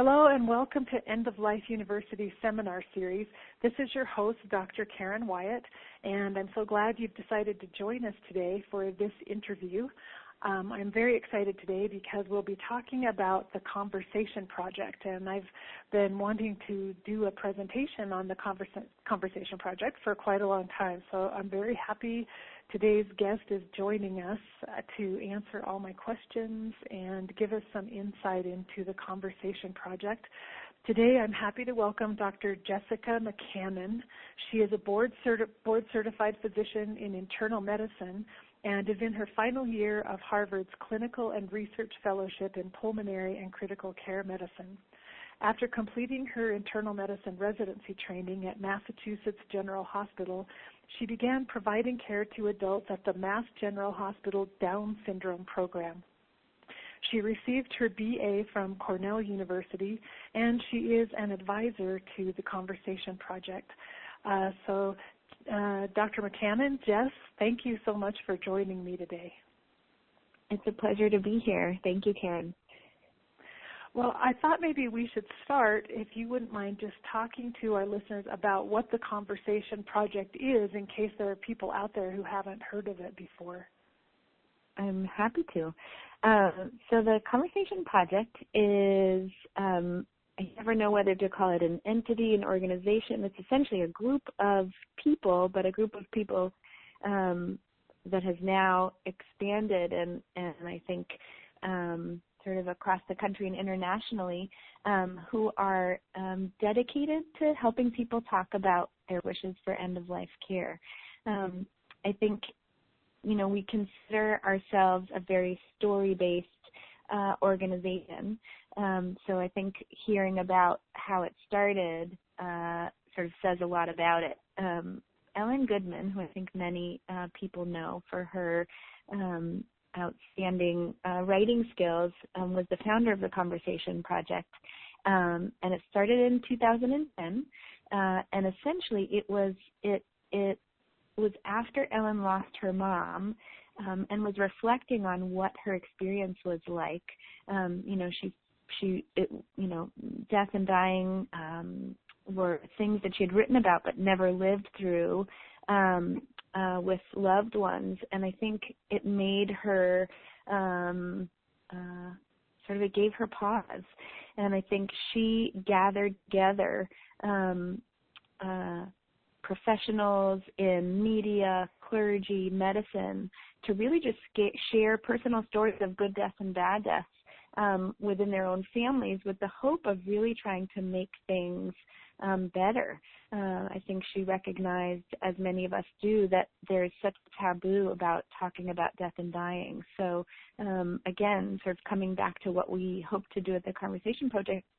Hello and welcome to End of Life University Seminar Series. This is your host, Dr. Karen Wyatt, and I'm so glad you've decided to join us today for this interview. I'm very excited today because we'll be talking about the Conversation Project, and I've been wanting to do a presentation on the Conversation Project for quite a long time, so I'm very happy today's guest is joining us to answer all my questions and give us some insight into the Conversation Project. Today I'm happy to welcome Dr. Jessica McCannon. She is a board-certified physician in internal medicine and is in her final year of Harvard's Clinical and Research Fellowship in Pulmonary and Critical Care Medicine. After completing her internal medicine residency training at Massachusetts General Hospital, she began providing care to adults at the Mass General Hospital Down Syndrome program. She received her BA from Cornell University, and she is an advisor to the Conversation Project. Dr. McCannon, Jess, thank you so much for joining me today. It's a pleasure to be here. Thank you, Karen. Well, I thought maybe we should start, if you wouldn't mind, just talking to our listeners about what the Conversation Project is in case there are people out there who haven't heard of it before. I'm happy to. So the Conversation Project is, I never know whether to call it an entity, an organization. It's essentially a group of people, but a group of people that has now expanded and I think sort of across the country and internationally, who are dedicated to helping people talk about their wishes for end-of-life care. I think, we consider ourselves a very story-based organization. So I think hearing about how it started sort of says a lot about it. Ellen Goodman, who I think many people know for her outstanding writing skills, was the founder of the Conversation Project, and it started in 2010. And essentially, it was after Ellen lost her mom, and was reflecting on what her experience was like. Death and dying were things that she had written about but never lived through. With loved ones, and I think it made her it gave her pause, and I think she gathered together professionals in media, clergy, medicine to really just share personal stories of good deaths and bad deaths within their own families with the hope of really trying to make things better. I think she recognized, as many of us do, that there is such a taboo about talking about death and dying. So again, sort of coming back to what we hope to do at the Conversation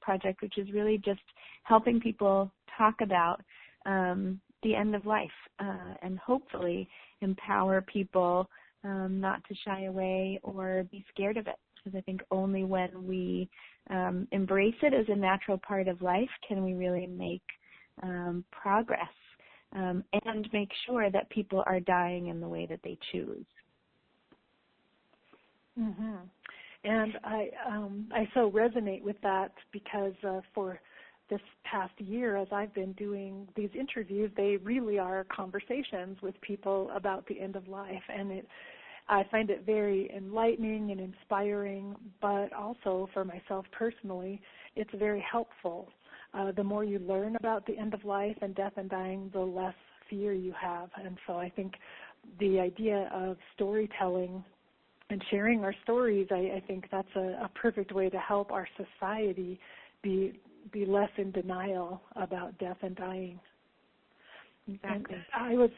Project, which is really just helping people talk about the end of life and hopefully empower people not to shy away or be scared of it. Because I think only when we embrace it as a natural part of life can we really make progress and make sure that people are dying in the way that they choose. Mm-hmm. And I so resonate with that because for this past year, as I've been doing these interviews, they really are conversations with people about the end of life, and I find it very enlightening and inspiring, but also for myself personally, it's very helpful. The more you learn about the end of life and death and dying, the less fear you have. And so I think the idea of storytelling and sharing our stories, I think that's a perfect way to help our society be less in denial about death and dying. Exactly. And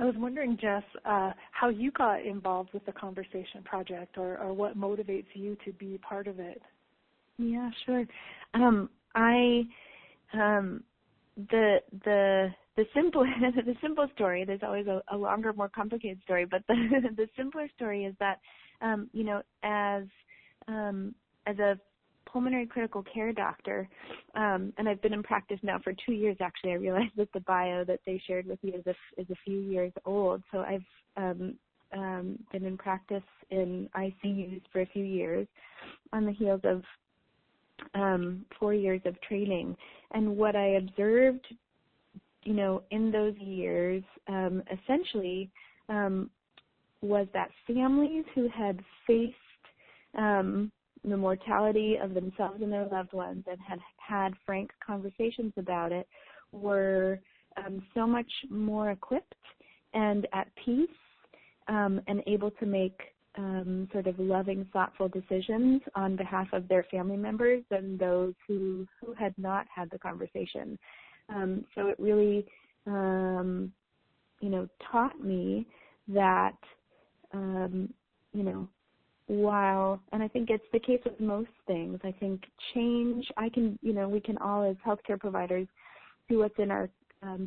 I was wondering, Jess, how you got involved with the Conversation Project, or what motivates you to be part of it. Yeah, sure. The simple story. There's always a longer, more complicated story, but the simpler story is that as a pulmonary critical care doctor, and I've been in practice now for 2 years. Actually, I realized that the bio that they shared with me is a few years old. So I've been in practice in ICUs for a few years on the heels of 4 years of training. And what I observed, in those years, essentially, was that families who had faced the mortality of themselves and their loved ones and had had frank conversations about it were so much more equipped and at peace and able to make sort of loving, thoughtful decisions on behalf of their family members than those who had not had the conversation. So it really, taught me that, while, and I think it's the case with most things, I think change, we can all as healthcare providers do what's in our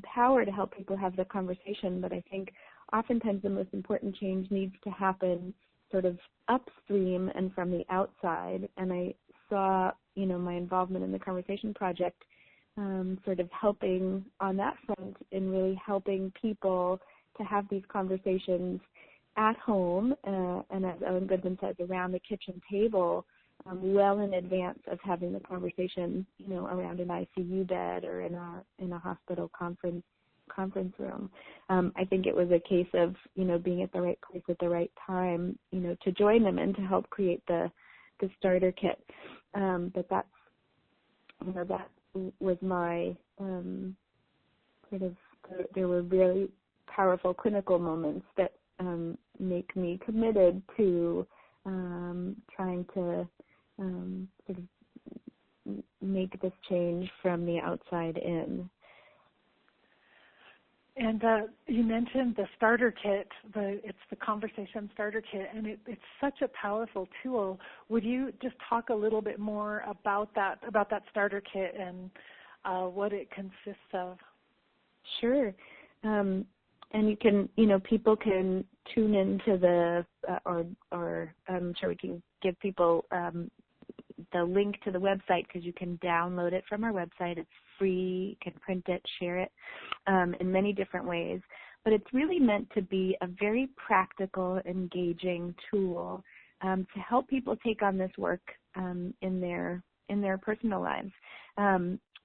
power to help people have the conversation, but I think oftentimes the most important change needs to happen sort of upstream and from the outside. And I saw, my involvement in the Conversation Project sort of helping on that front in really helping people to have these conversations at home and, as Ellen Goodman says, around the kitchen table well in advance of having the conversation, around an ICU bed or in a hospital conference room. I think it was a case of, being at the right place at the right time, to join them and to help create the starter kit. But that's, that was my there were really powerful clinical moments that make me committed to trying to sort of make this change from the outside in. And you mentioned the starter kit, it's the Conversation Starter Kit, and it's such a powerful tool. Would you just talk a little bit more about that starter kit and what it consists of? Sure. And you can, people can tune into the, or I'm sure we can give people the link to the website because you can download it from our website. It's free. You can print it, share it in many different ways. But it's really meant to be a very practical, engaging tool to help people take on this work in their personal lives.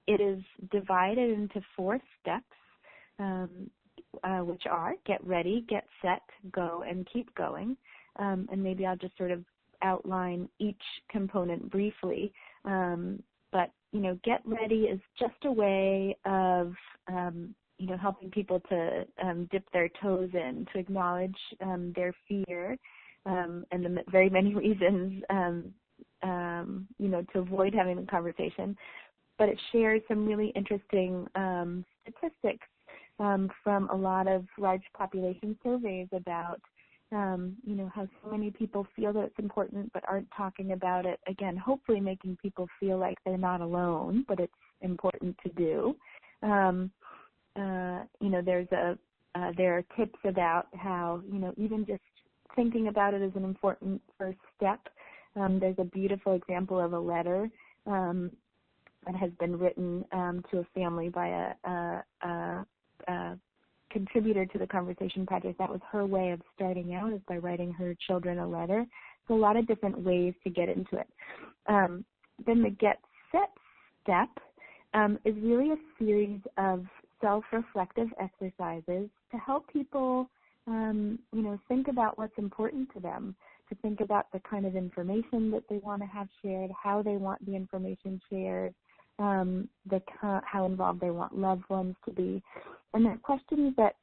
It is divided into 4 steps, which are get ready, get set, go, and keep going. And maybe I'll just sort of outline each component briefly. But, get ready is just a way of, helping people to dip their toes in, to acknowledge their fear and the very many reasons, to avoid having the conversation. But it shares some really interesting statistics from a lot of large population surveys about, how so many people feel that it's important but aren't talking about it. Again, hopefully making people feel like they're not alone, but it's important to do. There are tips about how, even just thinking about it is an important first step. There's a beautiful example of a letter that has been written to a family by a contributor to the Conversation Project. That was her way of starting out, is by writing her children a letter. So a lot of different ways to get into it. Then the get set step is really a series of self-reflective exercises to help people, think about what's important to them, to think about the kind of information that they want to have shared, how they want the information shared, how involved they want loved ones to be. And they're questions that,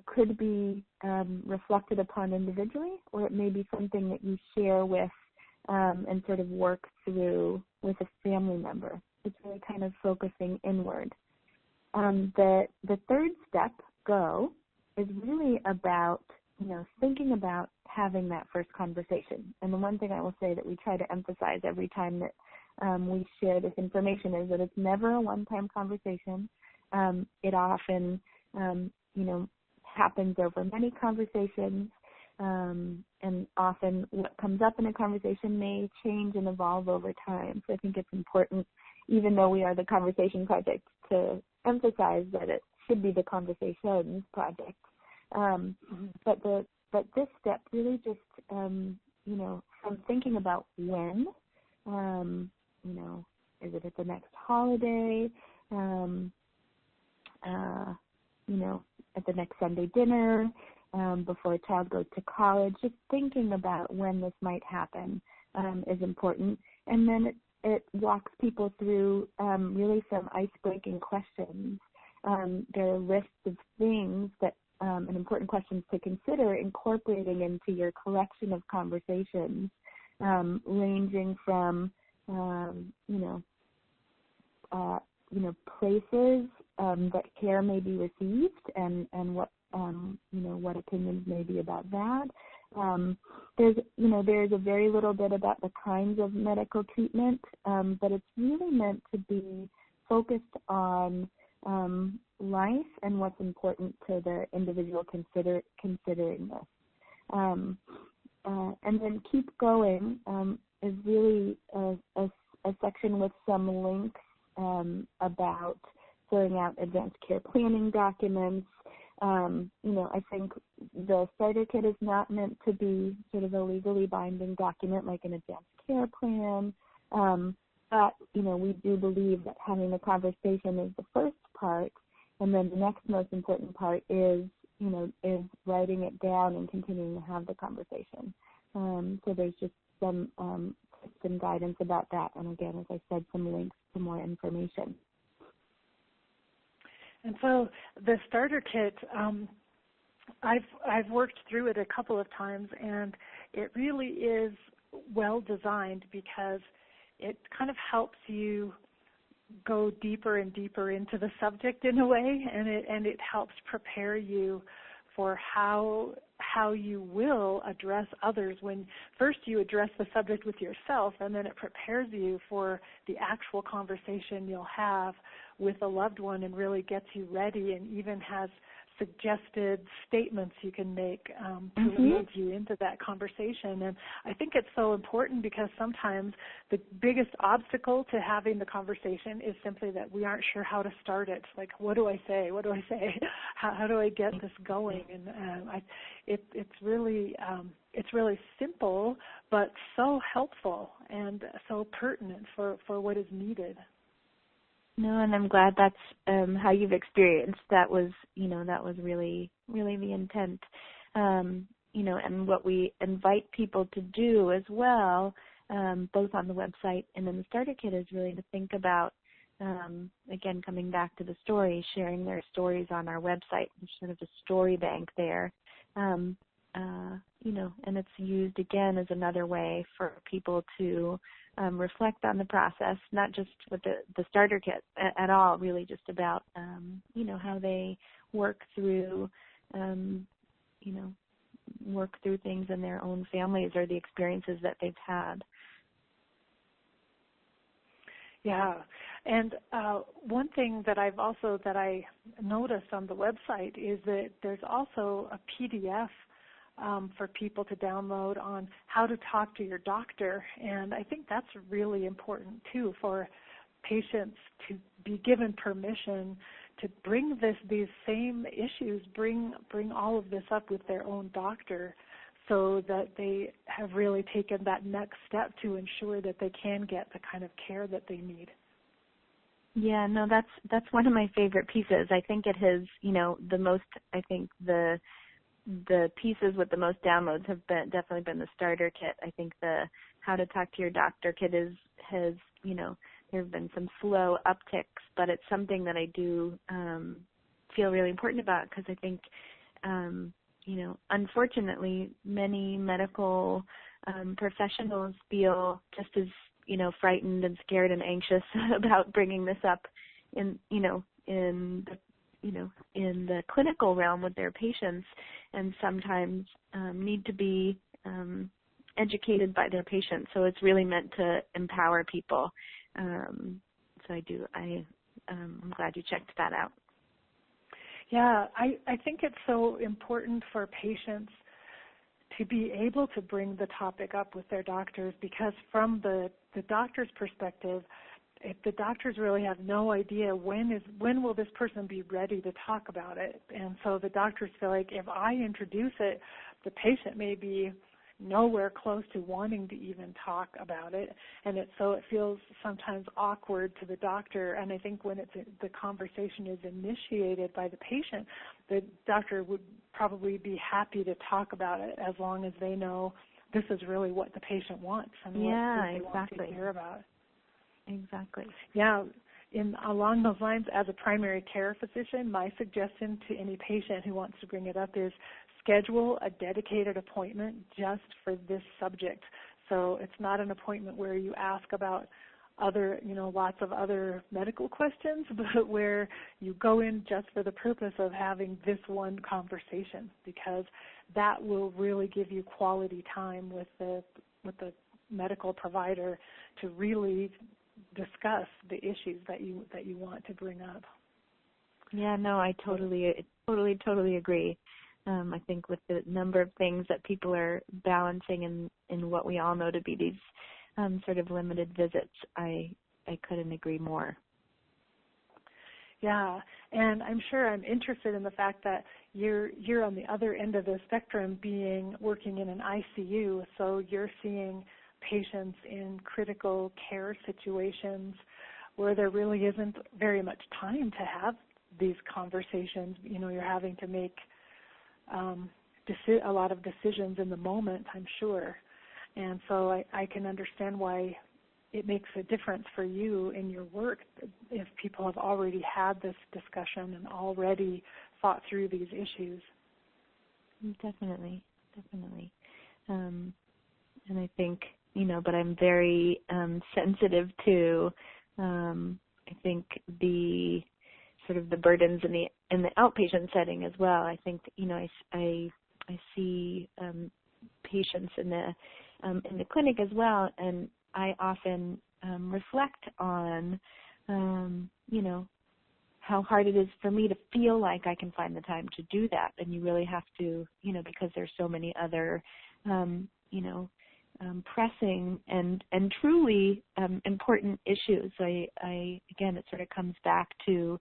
could be reflected upon individually, or it may be something that you share with and sort of work through with a family member. It's really kind of focusing inward. The third step, go, is really about, thinking about having that first conversation. And the one thing I will say that we try to emphasize every time that we share this information is that it's never a one-time conversation. It often, happens over many conversations, and often what comes up in a conversation may change and evolve over time. So I think it's important, even though we are the Conversation Project, to emphasize that it should be the Conversations Project. But this step really just, from thinking about when, Is it at the next holiday? At the next Sunday dinner, before a child goes to college? Just thinking about when this might happen is important. And then it walks people through really some ice-breaking questions. There are lists of things that and important questions to consider incorporating into your collection of conversations, ranging from places that care may be received and what what opinions may be about that. There's a very little bit about the kinds of medical treatment, but it's really meant to be focused on life and what's important to the individual considering this. And then Keep Going is really a section with some links about filling out advanced care planning documents. I think the starter kit is not meant to be sort of a legally binding document like an advanced care plan, but, we do believe that having a conversation is the first part, and then the next most important part is writing it down and continuing to have the conversation. So there's just some tips and guidance about that, and again, as I said, some links to more information. And so the starter kit, I've worked through it a couple of times, and it really is well designed because it kind of helps you go deeper and deeper into the subject in a way, and it helps prepare you for how you will address others when first you address the subject with yourself, and then it prepares you for the actual conversation you'll have with a loved one and really gets you ready, and even has suggested statements you can make to lead you into that conversation. And I think it's so important because sometimes the biggest obstacle to having the conversation is simply that we aren't sure how to start it. Like, what do I say? What do I say? How do I get this going? And it's really simple, but so helpful and so pertinent for what is needed. No, and I'm glad that's how you've experienced. That was really, really the intent. And what we invite people to do as well, both on the website and in the starter kit, is really to think about, again, coming back to the story, sharing their stories on our website. There's sort of a story bank there. And it's used again as another way for people to reflect on the process, not just with the starter kit at all, really just about, how they work through things in their own families or the experiences that they've had. Yeah, and one thing that I noticed on the website is that there's also a PDF for people to download on how to talk to your doctor, and I think that's really important too for patients to be given permission to bring these same issues, bring all of this up with their own doctor, so that they have really taken that next step to ensure that they can get the kind of care that they need. Yeah, no, that's one of my favorite pieces. I think it has, the most. I think the pieces with the most downloads have definitely been the starter kit. I think the how to talk to your doctor kit has there have been some slow upticks, but it's something that I do feel really important about, because I think unfortunately many medical professionals feel just as frightened and scared and anxious about bringing this up in the clinical realm with their patients, and sometimes need to be educated by their patients. So it's really meant to empower people. So I'm glad you checked that out. Yeah, I think it's so important for patients to be able to bring the topic up with their doctors, because from the doctor's perspective, if the doctors really have no idea when will this person be ready to talk about it. And so the doctors feel like if I introduce it, the patient may be nowhere close to wanting to even talk about it, and it feels sometimes awkward to the doctor. And I think when the conversation is initiated by the patient, the doctor would probably be happy to talk about it as long as they know this is really what the patient wants and what they want to hear about. Exactly. Yeah. Along those lines, as a primary care physician, my suggestion to any patient who wants to bring it up is schedule a dedicated appointment just for this subject. So it's not an appointment where you ask about lots of other medical questions, but where you go in just for the purpose of having this one conversation, because that will really give you quality time with the medical provider to really discuss the issues that you want to bring up. Yeah, no, I totally agree. I think with the number of things that people are balancing in what we all know to be these sort of limited visits, I couldn't agree more. Yeah, and I'm interested in the fact that you're on the other end of the spectrum, working in an ICU, so you're seeing patients in critical care situations where there really isn't very much time to have these conversations. You're having to make a lot of decisions in the moment, I'm sure. And so I can understand why it makes a difference for you in your work if people have already had this discussion and already thought through these issues. Definitely. And I think, but I'm very sensitive to, I think, the sort of the burdens in the outpatient setting as well. I think, I see patients in the clinic as well, and I often reflect on, how hard it is for me to feel like I can find the time to do that. And you really have to, because there's so many other, pressing and truly important issues. Again, it sort of comes back to,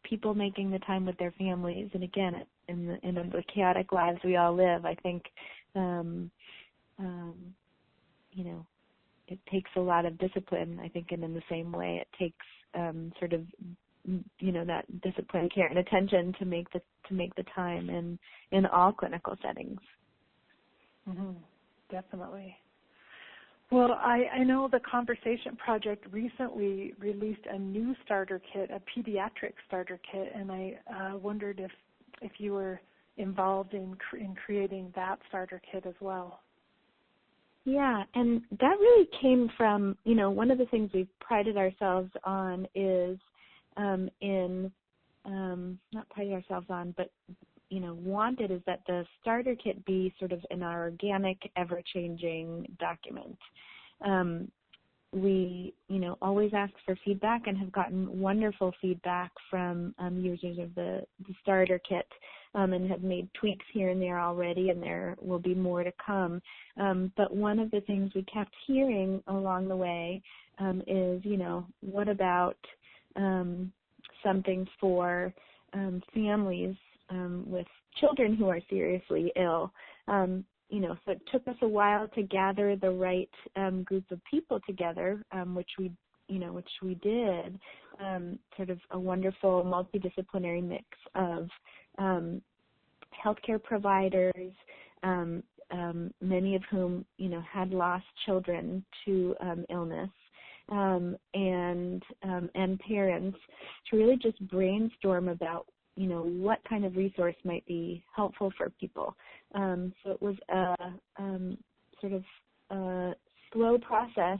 people making the time with their families. And again, in the chaotic lives we all live, I think, it takes a lot of discipline, I think, and in the same way it takes sort of, that discipline, care, and attention to make the time in all clinical settings. Mm-hmm. Definitely. Well, I know the Conversation Project recently released a new starter kit, a pediatric starter kit, and I wondered if you were involved in creating that starter kit as well. Yeah, and that really came from, one of the things we've prided ourselves on is not prided ourselves on, but, wanted is that the starter kit be sort of an organic, ever-changing document. We, always ask for feedback and have gotten wonderful feedback from users of the starter kit, and have made tweaks here and there already, and there will be more to come. But one of the things we kept hearing along the way is, what about something for families with children who are seriously ill? So it took us a while to gather the right group of people together, which we did, sort of a wonderful multidisciplinary mix of healthcare providers, many of whom, had lost children to illness, and parents, to really just brainstorm about what kind of resource might be helpful for people. So it was a sort of a slow process,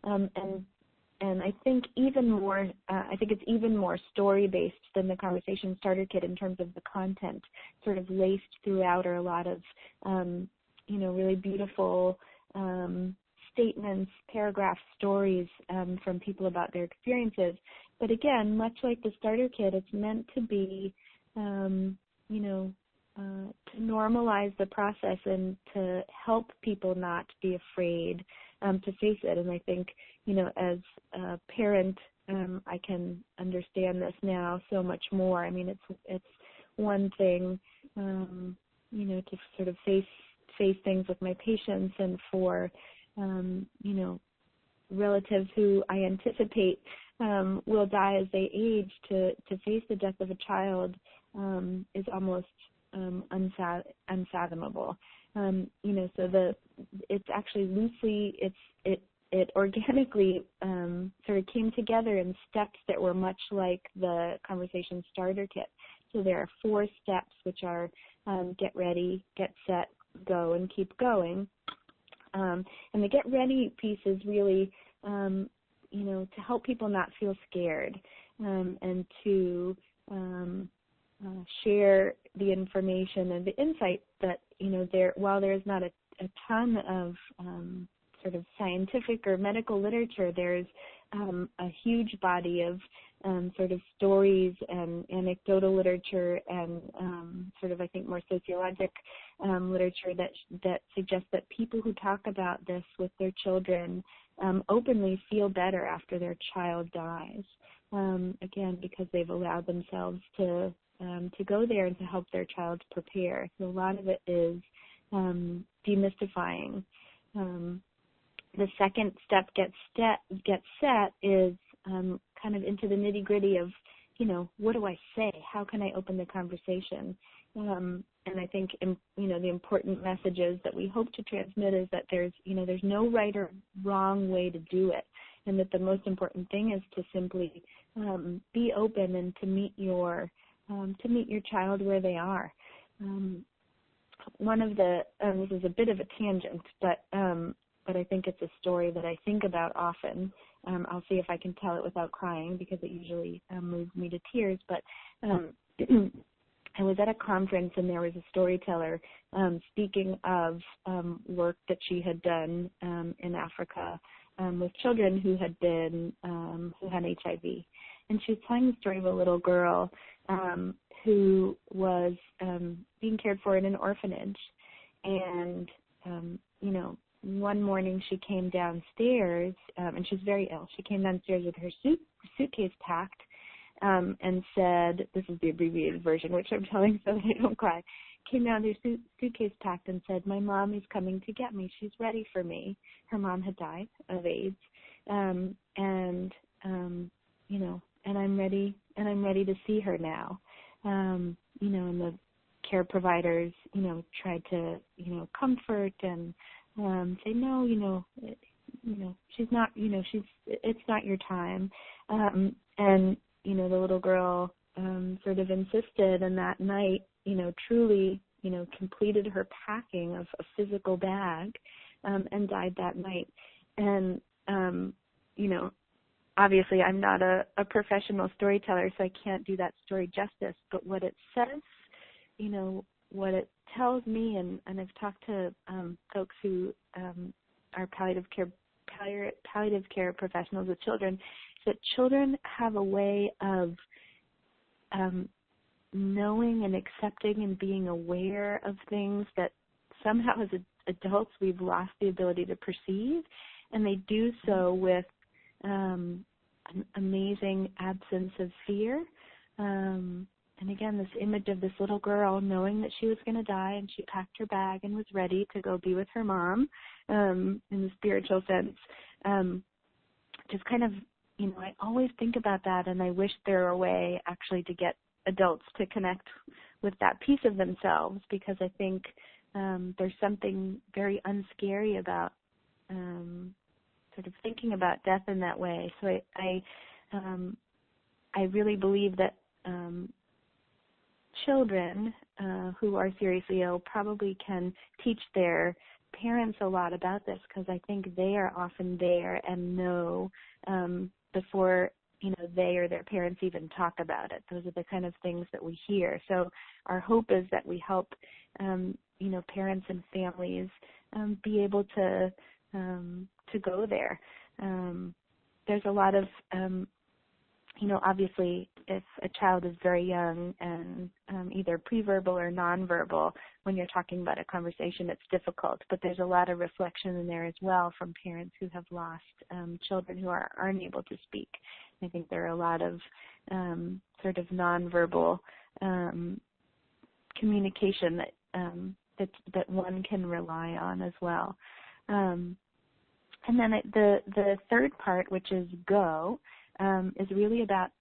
and I think even more. I think it's even more story-based than the Conversation Starter Kit in terms of the content. Sort of laced throughout are a lot of really beautiful statements, paragraphs, stories from people about their experiences. But again, much like the starter kit, it's meant to be, to normalize the process and to help people not be afraid to face it. And I think, as a parent, I can understand this now so much more. I mean, it's one thing, to sort of face face things with my patients, and for, relatives who I anticipate will die as they age, to face the death of a child is almost unfathomable. So it's actually loosely, it organically sort of came together in steps that were much like the conversation starter kit. So there are 4 steps, which are get ready, get set, go, and keep going. And the get ready piece is really, to help people not feel scared, and to share the information and the insight that, while there's not a ton of sort of scientific or medical literature, there's a huge body of sort of stories and anecdotal literature and sort of, I think, more sociologic literature that suggests that people who talk about this with their children openly feel better after their child dies, again, because they've allowed themselves to go there and to help their child prepare. So a lot of it is demystifying. The second step, get set, is kind of into the nitty-gritty of, what do I say? How can I open the conversation? And I think, the important messages that we hope to transmit is that there's no right or wrong way to do it, and that the most important thing is to simply be open and to meet your child where they are. One of the this is a bit of a tangent, but I think it's a story that I think about often. I'll see if I can tell it without crying, because it usually moves me to tears. But I was at a conference, and there was a storyteller speaking of work that she had done in Africa with children who had had HIV, and she was telling the story of a little girl who was being cared for in an orphanage, and one morning she came downstairs, and she was very ill. She came downstairs with her suitcase packed, and said, this is the abbreviated version, which I'm telling so that I don't cry, came down with her suitcase packed and said, my mom is coming to get me. She's ready for me. Her mom had died of AIDS, and I'm ready to see her now. And the care providers, tried to, comfort and say, no, she's not, it's not your time. And, the little girl sort of insisted, and that night, truly, completed her packing of a physical bag, and died that night. And, obviously I'm not a professional storyteller, so I can't do that story justice, but what it says, what it tells me, and I've talked to folks who are palliative care professionals with children, is that children have a way of knowing and accepting and being aware of things that somehow as adults we've lost the ability to perceive, and they do so with an amazing absence of fear. And again, this image of this little girl knowing that she was going to die, and she packed her bag and was ready to go be with her mom, in the spiritual sense. Just kind of, I always think about that, and I wish there were a way actually to get adults to connect with that piece of themselves, because I think there's something very unscary about sort of thinking about death in that way. So I really believe that children who are seriously ill probably can teach their parents a lot about this, because I think they are often there and know before they or their parents even talk about it. Those are the kind of things that we hear. So our hope is that we help parents and families be able to go there. There's a lot of obviously, if a child is very young and either pre-verbal or non-verbal, when you're talking about a conversation, it's difficult. But there's a lot of reflection in there as well from parents who have lost children who are unable to speak. I think there are a lot of sort of non-verbal communication that that one can rely on as well. And then the third part, which is go, is really about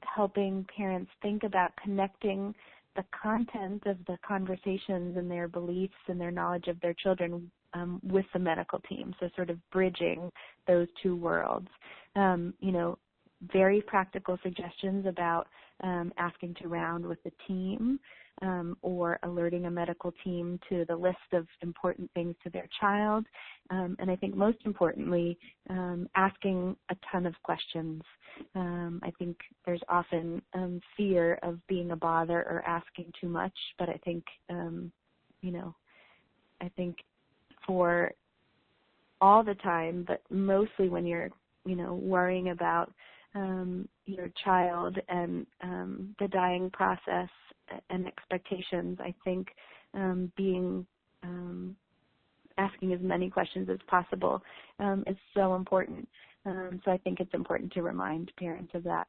helping parents think about connecting the content of the conversations and their beliefs and their knowledge of their children with the medical team. So sort of bridging those two worlds. Very practical suggestions about asking to round with the team or alerting a medical team to the list of important things to their child. And I think most importantly, asking a ton of questions. I think there's often fear of being a bother or asking too much, but I think, I think for all the time, but mostly when you're, worrying about your child and the dying process and expectations, I think asking as many questions as possible is so important. So I think it's important to remind parents of that.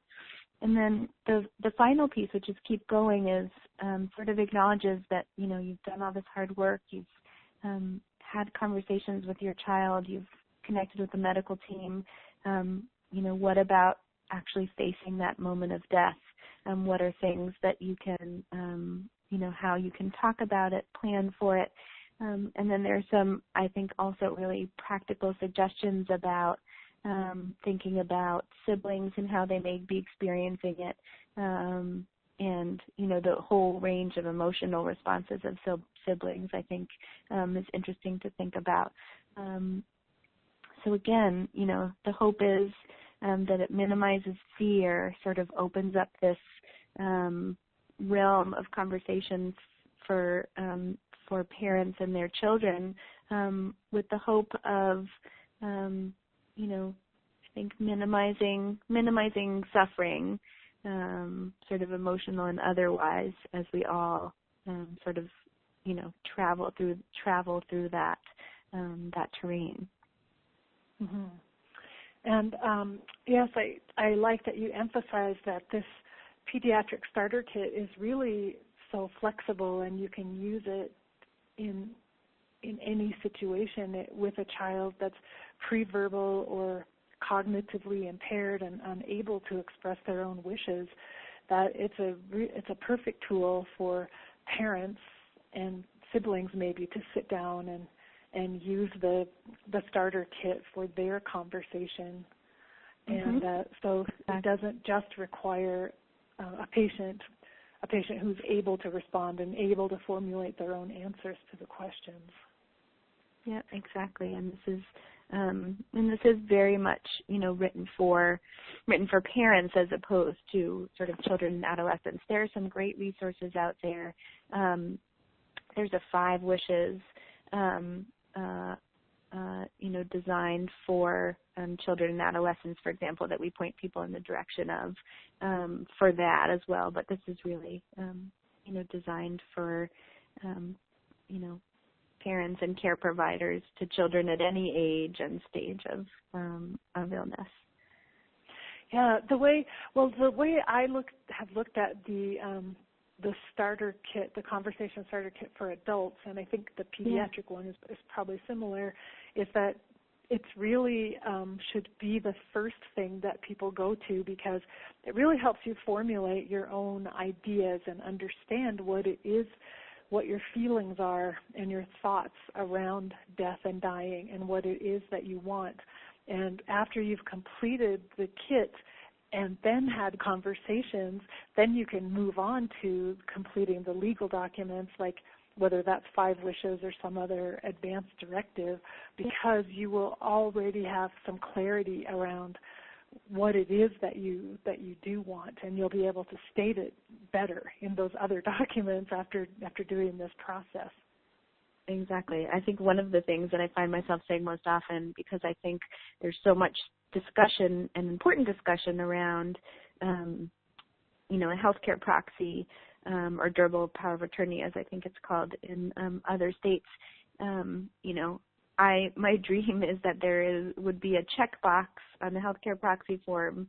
And then the final piece, which is keep going, is sort of acknowledges that, you've done all this hard work, you've had conversations with your child, you've connected with the medical team. What about actually facing that moment of death? What are things that you can, how you can talk about it, plan for it? And then there's some, I think, also really practical suggestions about thinking about siblings and how they may be experiencing it, and, the whole range of emotional responses of siblings, I think, is interesting to think about. So again, the hope is that it minimizes fear, sort of opens up this realm of conversations for parents and their children, with the hope of, I think minimizing suffering, sort of emotional and otherwise, as we all sort of, travel through that terrain. Mm-hmm. And yes, I like that you emphasize that this pediatric starter kit is really so flexible, and you can use it in any situation with a child that's pre-verbal or cognitively impaired and unable to express their own wishes. That it's a perfect tool for parents and siblings maybe to sit down and use the starter kit for their conversation. Mm-hmm. And so it doesn't just require a patient who's able to respond and able to formulate their own answers to the questions. Yeah, exactly. And this is very much, written for parents as opposed to sort of children and adolescents. There are some great resources out there. There's a 5 wishes, designed for children and adolescents, for example, that we point people in the direction of for that as well. But this is really, designed for, parents and care providers to children at any age and stage of illness. Yeah, the way I have looked at the starter kit, the conversation starter kit for adults, and I think the pediatric one is probably similar, is that it's really should be the first thing that people go to, because it really helps you formulate your own ideas and understand what it is, what your feelings are and your thoughts around death and dying and what it is that you want. And after you've completed the kit and then had conversations, then you can move on to completing the legal documents, like whether that's 5 wishes or some other advanced directive, because you will already have some clarity around what it is that you do want, and you'll be able to state it better in those other documents after doing this process. Exactly. I think one of the things that I find myself saying most often, because I think there's so much discussion and important discussion around, a healthcare proxy or durable power of attorney, as I think it's called in other states. My dream is that would be a checkbox on the healthcare proxy form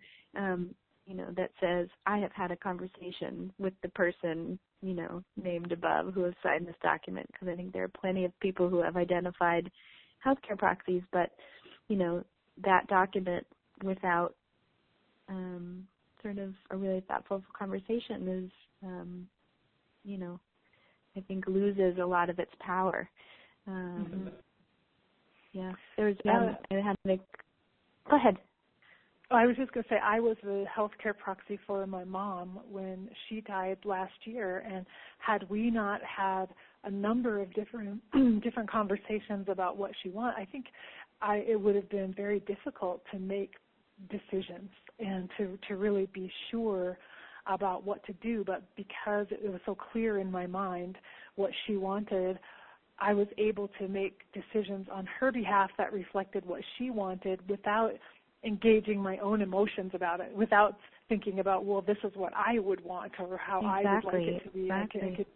that says, I have had a conversation with the person, named above who has signed this document, because I think there are plenty of people who have identified healthcare proxies, but, that document without sort of a really thoughtful conversation is, I think loses a lot of its power. Yeah, there's, I had to go ahead. I was just going to say, I was the healthcare proxy for my mom when she died last year, and had we not had a number of different conversations about what she wanted, I think it would have been very difficult to make decisions and to really be sure about what to do. But because it was so clear in my mind what she wanted, I was able to make decisions on her behalf that reflected what she wanted without engaging my own emotions about it, without thinking about, well, this is what I would want or how I would like it to be. Exactly.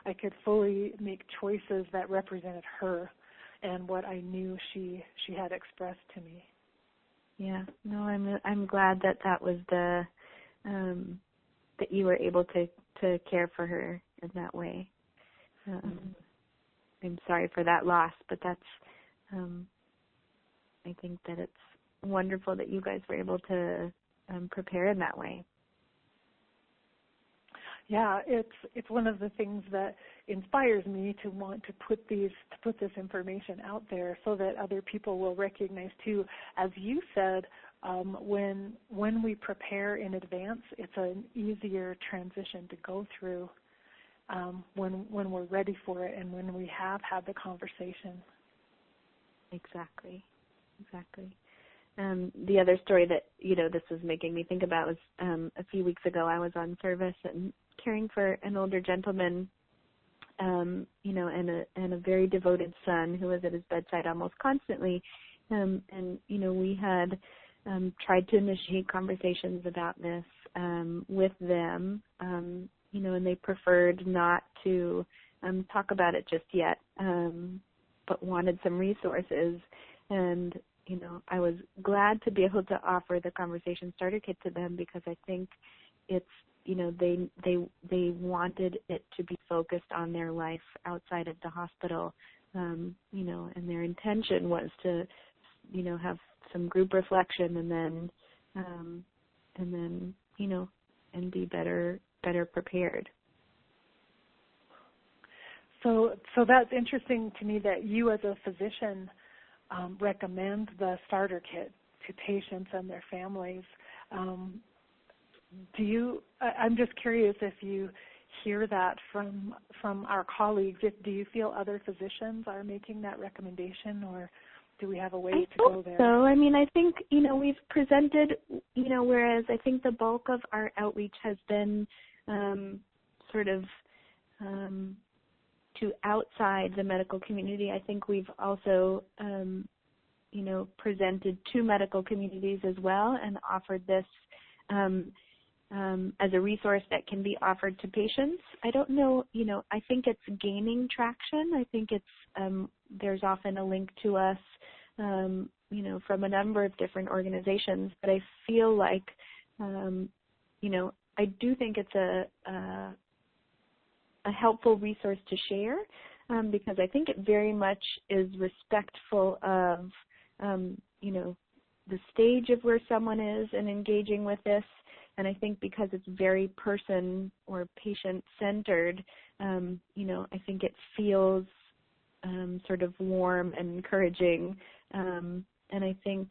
I could fully make choices that represented her and what I knew she had expressed to me. Yeah, no, I'm glad that was the that you were able to care for her in that way. I'm sorry for that loss, but that's I think that it's wonderful that you guys were able to prepare in that way. Yeah, it's one of the things that inspires me to want to put this information out there so that other people will recognize too. As you said, when we prepare in advance, it's an easier transition to go through when we're ready for it and when we have had the conversation. Exactly. The other story that, this was making me think about was a few weeks ago I was on service and caring for an older gentleman, and a very devoted son who was at his bedside almost constantly. And we had tried to initiate conversations about this with them, and they preferred not to talk about it just yet, but wanted some resources. And I was glad to be able to offer the conversation starter kit to them because I think it's, they wanted it to be focused on their life outside of the hospital, and their intention was to, have some group reflection and then, and be better prepared. So that's interesting to me that you as a physician recommend the starter kit to patients and their families. I'm just curious if you hear that from our colleagues. Do you feel other physicians are making that recommendation, or do we have a way to go there? So, I think, we've presented, whereas I think the bulk of our outreach has been sort of to outside the medical community. I think we've also, presented to medical communities as well and offered this as a resource that can be offered to patients. I don't know, I think it's gaining traction. I think it's, there's often a link to us, from a number of different organizations, but I feel like, I do think it's a helpful resource to share, because I think it very much is respectful of, the stage of where someone is in engaging with this. And I think because it's very person or patient-centered, I think it feels sort of warm and encouraging. And I think,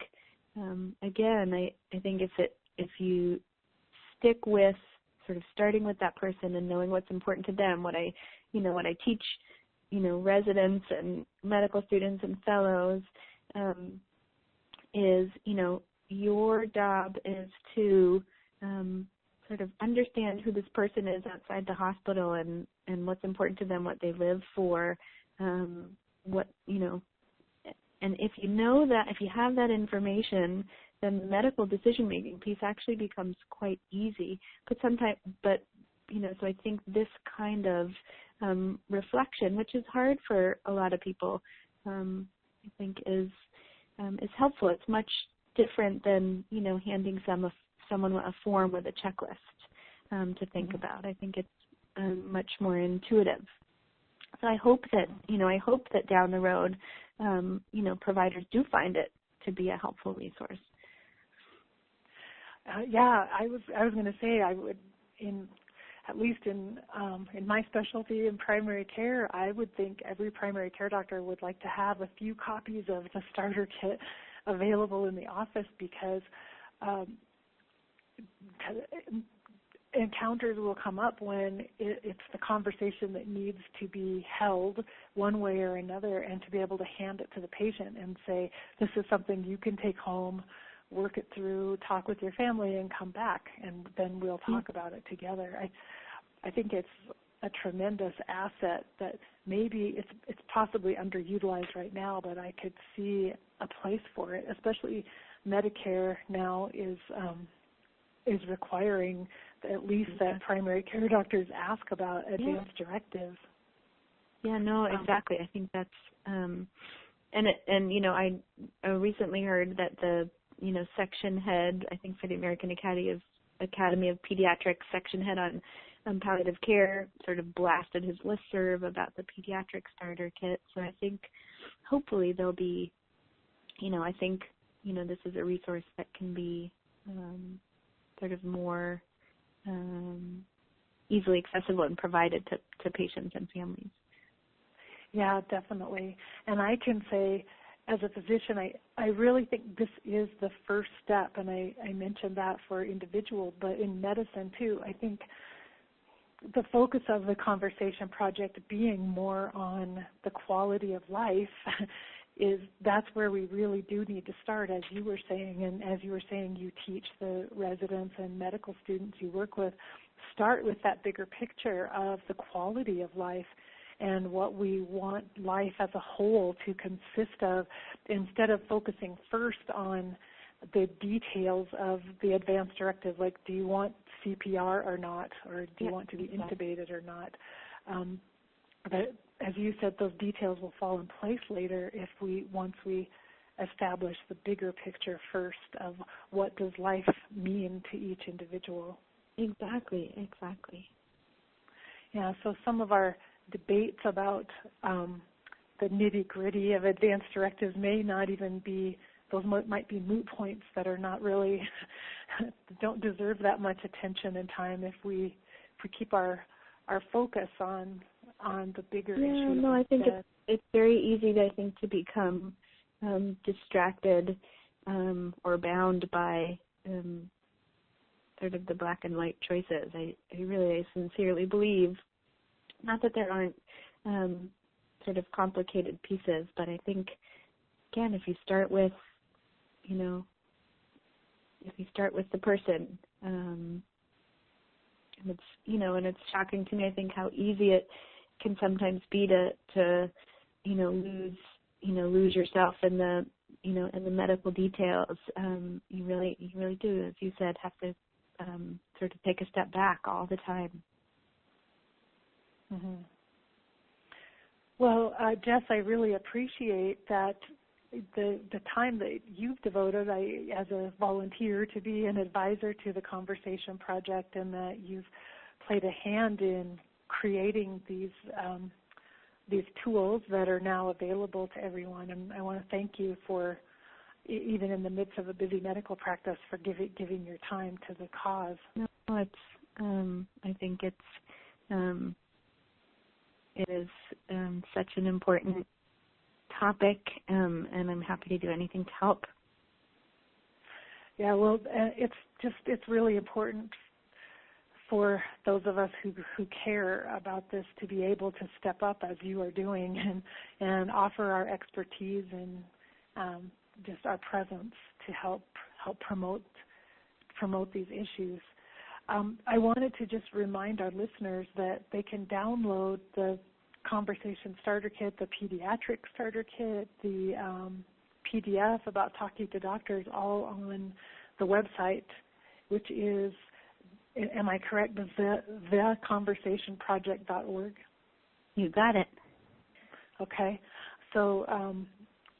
again, I think if you stick with sort of starting with that person and knowing what's important to them, what I teach, residents and medical students and fellows, is, your job is to sort of understand who this person is outside the hospital and what's important to them, what they live for, and if you know that, if you have that information, then the medical decision-making piece actually becomes quite easy. But so I think this kind of reflection, which is hard for a lot of people, I think is helpful. It's much different than, handing someone a form with a checklist to think about. I think it's much more intuitive. So I hope that down the road, providers do find it to be a helpful resource. I was going to say I would, at least in my specialty in primary care, I would think every primary care doctor would like to have a few copies of the starter kit available in the office, because encounters will come up when it's the conversation that needs to be held one way or another, and to be able to hand it to the patient and say, this is something you can take home, work it through, talk with your family, and come back, and then we'll talk about it together. I think it's a tremendous asset that maybe it's possibly underutilized right now, but I could see a place for it, especially Medicare now is requiring at least that primary care doctors ask about advanced directives. Yeah, no, exactly. I think that's I recently heard that the section head, I think for the American Academy of Pediatric section head on palliative care, sort of blasted his listserv about the pediatric starter kit. So I think hopefully there'll be, I think this is a resource that can be sort of more easily accessible and provided to patients and families. Yeah, definitely. And I can say, as a physician, I really think this is the first step, and I mentioned that for individuals, but in medicine too, I think the focus of the Conversation Project being more on the quality of life that's where we really do need to start, as you were saying, and as you were saying, you teach the residents and medical students you work with. Start with that bigger picture of the quality of life and what we want life as a whole to consist of, instead of focusing first on the details of the advanced directive, like do you want CPR or not, or do you want to be intubated or not. But as you said, those details will fall in place later once we establish the bigger picture first of what does life mean to each individual. Exactly. Yeah, so some of our debates about the nitty-gritty of advanced directives may not even be, those might be moot points that are not really, don't deserve that much attention and time if we keep our focus on the bigger issue. No, I think it's very easy, to become distracted or bound by sort of the black and white choices. I sincerely believe, not that there aren't sort of complicated pieces, but I think, again, if you start with, the person, and it's shocking to me, I think, how easy it can sometimes be to lose yourself in the in the medical details. You really do, as you said, have to sort of take a step back all the time. Mm-hmm. Well, Jess, I really appreciate that the time that you've devoted as a volunteer to be an advisor to the Conversation Project, and that you've played a hand in creating these tools that are now available to everyone. And I want to thank you for, even in the midst of a busy medical practice, for giving your time to the cause. No, I think it is such an important topic, and I'm happy to do anything to help. Yeah, well, it's really important for those of us who care about this to be able to step up as you are doing and offer our expertise and just our presence to help promote these issues. I wanted to just remind our listeners that they can download the Conversation Starter Kit, the Pediatric Starter Kit, the PDF about talking to doctors, all on the website, which is, am I correct, theconversationproject.org? You got it. Okay. So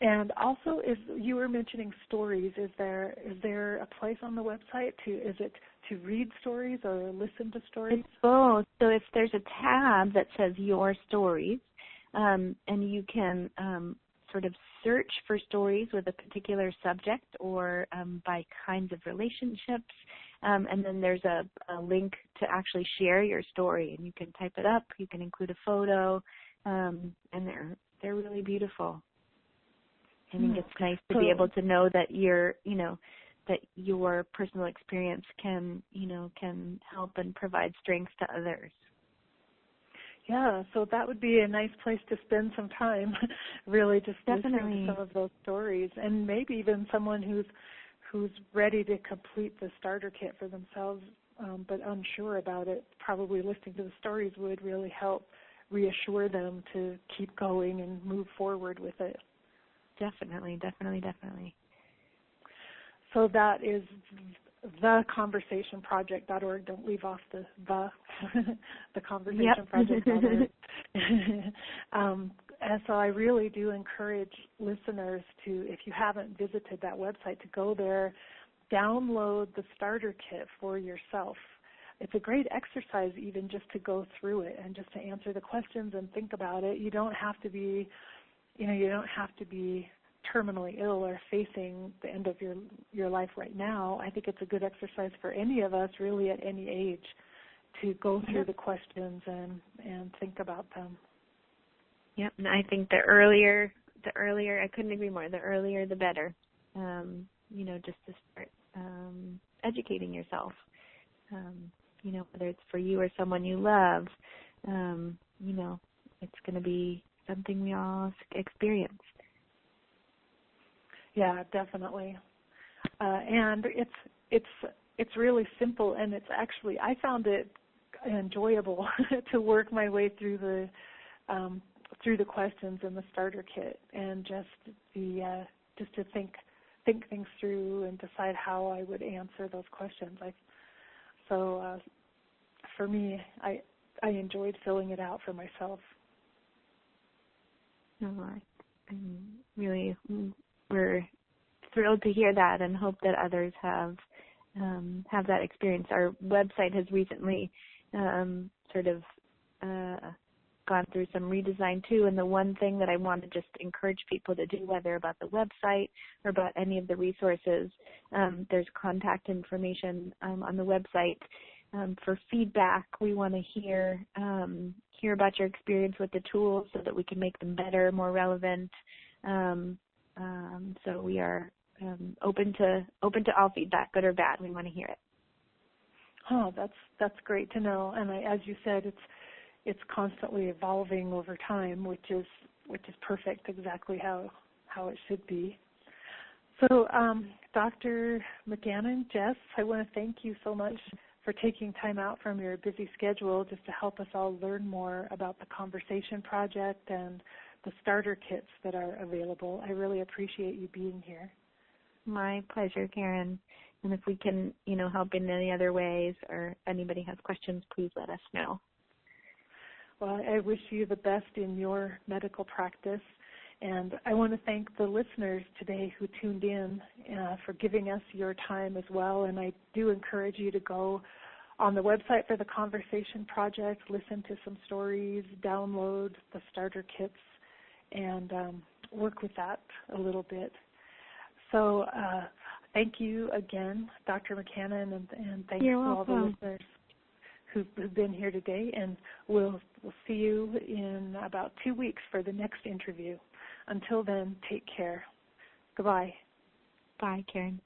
And also, if you were mentioning stories, is there a place on the website to read stories or listen to stories? It's both. So if there's a tab that says Your Stories, and you can sort of search for stories with a particular subject or by kinds of relationships, and then there's a link to actually share your story, and you can type it up. You can include a photo, and they're really beautiful. I think it's nice to be able to know that that your personal experience can help and provide strength to others. Yeah, so that would be a nice place to spend some time, really, just Definitely. listening to some of those stories, and maybe even someone who's ready to complete the starter kit for themselves, but unsure about it. Probably listening to the stories would really help reassure them to keep going and move forward with it. Definitely. So that is theconversationproject.org. Don't leave off the theconversationproject.org. And so I really do encourage listeners to, if you haven't visited that website, to go there, download the starter kit for yourself. It's a great exercise even just to go through it and just to answer the questions and think about it. You don't have to be terminally ill or facing the end of your life right now. I think it's a good exercise for any of us, really, at any age, to go through the questions and think about them. Yep, and I think the earlier, I couldn't agree more, the earlier the better, just to start educating yourself, whether it's for you or someone you love, it's going to be something we all experience. Yeah, definitely. And it's really simple, and it's actually, I found it enjoyable to work my way through the questions in the starter kit, and just to think things through and decide how I would answer those questions. So for me, I enjoyed filling it out for myself. We're thrilled to hear that and hope that others have that experience. Our website has recently gone through some redesign too, and the one thing that I want to just encourage people to do, whether about the website or about any of the resources, there's contact information on the website. For feedback, we want to hear about your experience with the tools so that we can make them better, more relevant. So we are open to all feedback, good or bad. We want to hear it. Oh, that's great to know. And as you said, it's constantly evolving over time, which is perfect, exactly how it should be. So, Dr. McCannon, Jess, I want to thank you so much for taking time out from your busy schedule just to help us all learn more about the Conversation Project and the starter kits that are available. I really appreciate you being here. My pleasure, Karen. And if we can, help in any other ways or anybody has questions, please let us know. Well, I wish you the best in your medical practice. And I want to thank the listeners today who tuned in for giving us your time as well. And I do encourage you to go on the website for the Conversation Project, listen to some stories, download the starter kits, and work with that a little bit. So thank you again, Dr. McCannon, and thanks to all the listeners who've been here today. And we'll see you in about 2 weeks for the next interview. Until then, take care. Goodbye. Bye, Karen.